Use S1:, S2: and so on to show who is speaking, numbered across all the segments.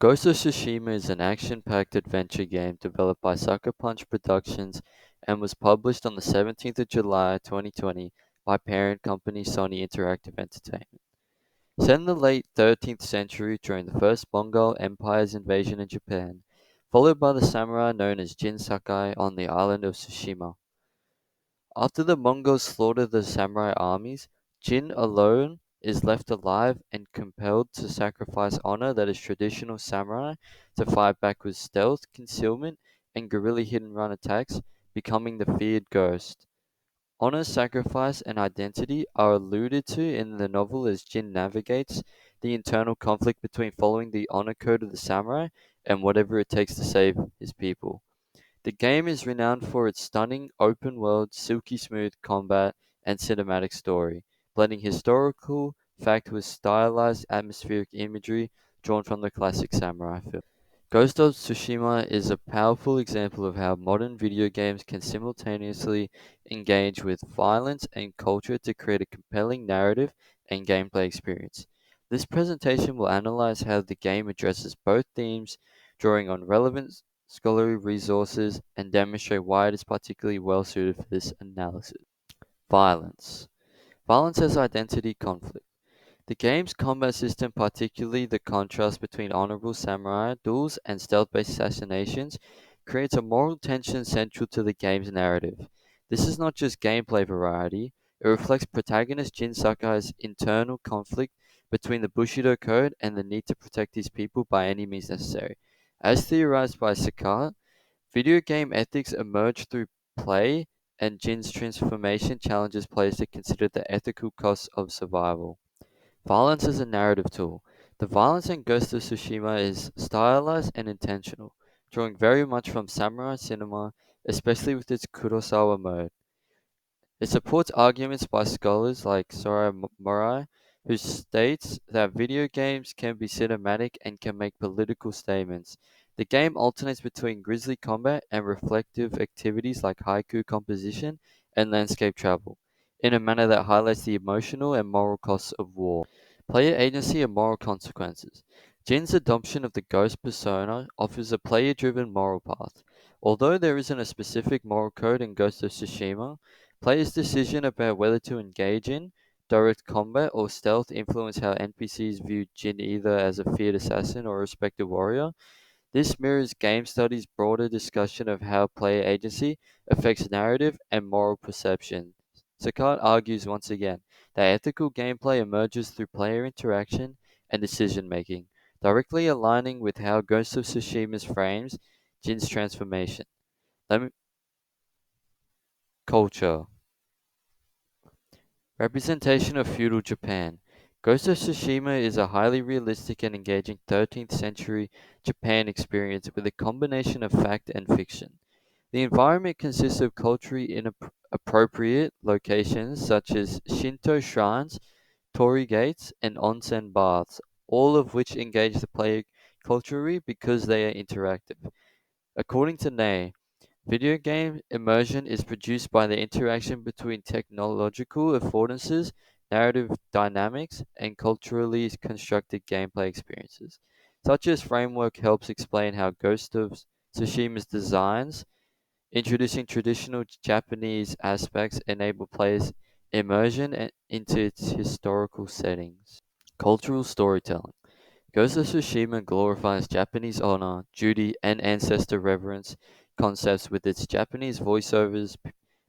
S1: Ghost of Tsushima is an action-packed adventure game developed by Sucker Punch Productions and was published on the 17th of July 2020 by parent company Sony Interactive Entertainment. Set in the late 13th century during the First Mongol Empire's invasion of Japan, followed by the samurai known as Jin Sakai on the island of Tsushima. After the Mongols slaughter the samurai armies, Jin alone is left alive and compelled to sacrifice honor that is traditional samurai to fight back with stealth, concealment, and guerrilla hit-and-run attacks, becoming the feared ghost. Honor, sacrifice, and identity are alluded to in the novel as Jin navigates the internal conflict between following the honor code of the samurai and whatever it takes to save his people. The game is renowned for its stunning open-world, silky smooth combat and cinematic story, blending historical fact with stylized atmospheric imagery drawn from the classic samurai film. Ghost of Tsushima is a powerful example of how modern video games can simultaneously engage with violence and culture to create a compelling narrative and gameplay experience. This presentation will analyze how the game addresses both themes, drawing on relevant scholarly resources, and demonstrate why it is particularly well suited for this analysis. Violence. Violence as identity conflict. The game's combat system, particularly the contrast between honorable samurai duels and stealth-based assassinations, creates a moral tension central to the game's narrative. This is not just gameplay variety, it reflects protagonist Jin Sakai's internal conflict between the Bushido Code and the need to protect his people by any means necessary. As theorized by Sakai, video game ethics emerge through play, and Jin's transformation challenges players to consider the ethical costs of survival. Violence as a narrative tool. The violence in Ghost of Tsushima is stylized and intentional, drawing very much from samurai cinema, especially with its Kurosawa mode. It supports arguments by scholars like Sora Morai, who states that video games can be cinematic and can make political statements. The game alternates between grisly combat and reflective activities like haiku composition and landscape travel, in a manner that highlights the emotional and moral costs of war. Player agency and moral consequences. Jin's adoption of the ghost persona offers a player-driven moral path. Although there isn't a specific moral code in Ghost of Tsushima, players' decision about whether to engage in direct combat or stealth influence how NPCs view Jin either as a feared assassin or a respected warrior. This mirrors game studies' broader discussion of how player agency affects narrative and moral perception. Sakat argues once again that ethical gameplay emerges through player interaction and decision making, directly aligning with how Ghost of Tsushima's frames Jin's transformation. Let me, culture. Representation of feudal Japan. Ghost of Tsushima is a highly realistic and engaging 13th century Japan experience with a combination of fact and fiction. The environment consists of culturally inappropriate locations such as Shinto shrines, torii gates, and onsen baths, all of which engage the player culturally because they are interactive. According to Ney, video game immersion is produced by the interaction between technological affordances, narrative dynamics, and culturally constructed gameplay experiences. Such as framework helps explain how Ghost of Tsushima's designs, introducing traditional Japanese aspects, enable players' immersion into its historical settings. Cultural storytelling. Ghost of Tsushima glorifies Japanese honor, duty, and ancestor reverence concepts with its Japanese voiceovers,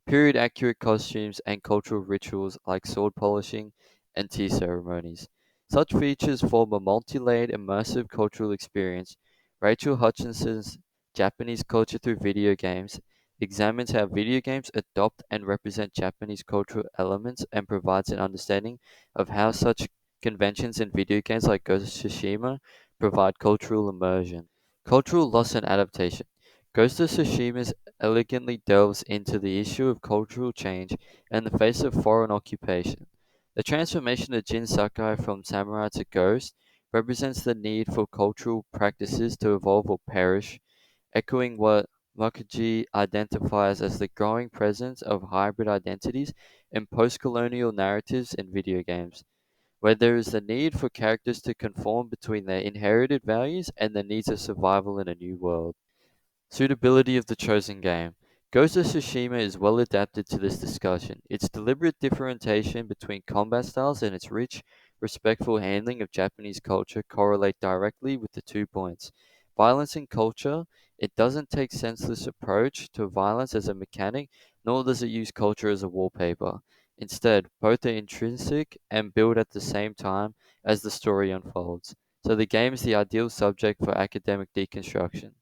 S1: period-accurate costumes, and cultural rituals like sword polishing and tea ceremonies. Such features form a multi-layered immersive cultural experience. Rachel Hutchinson's Japanese Culture Through Video Games examines how video games adopt and represent Japanese cultural elements and provides an understanding of how such conventions in video games like Ghost of Tsushima provide cultural immersion. Cultural loss and adaptation. Ghost of Tsushima elegantly delves into the issue of cultural change in the face of foreign occupation. The transformation of Jin Sakai from samurai to ghost represents the need for cultural practices to evolve or perish, echoing what Mukherjee identifies as the growing presence of hybrid identities in post-colonial narratives in video games. where there is the need for characters to conform between their inherited values and the needs of survival in a new world. Suitability of the chosen game. Ghost of Tsushima is well adapted to this discussion. Its deliberate differentiation between combat styles and its rich, respectful handling of Japanese culture correlate directly with the 2 points. Violence and culture. It doesn't take senseless approach to violence as a mechanic, nor does it use culture as a wallpaper. Instead, both are intrinsic and build at the same time as the story unfolds. So the game is the ideal subject for academic deconstruction.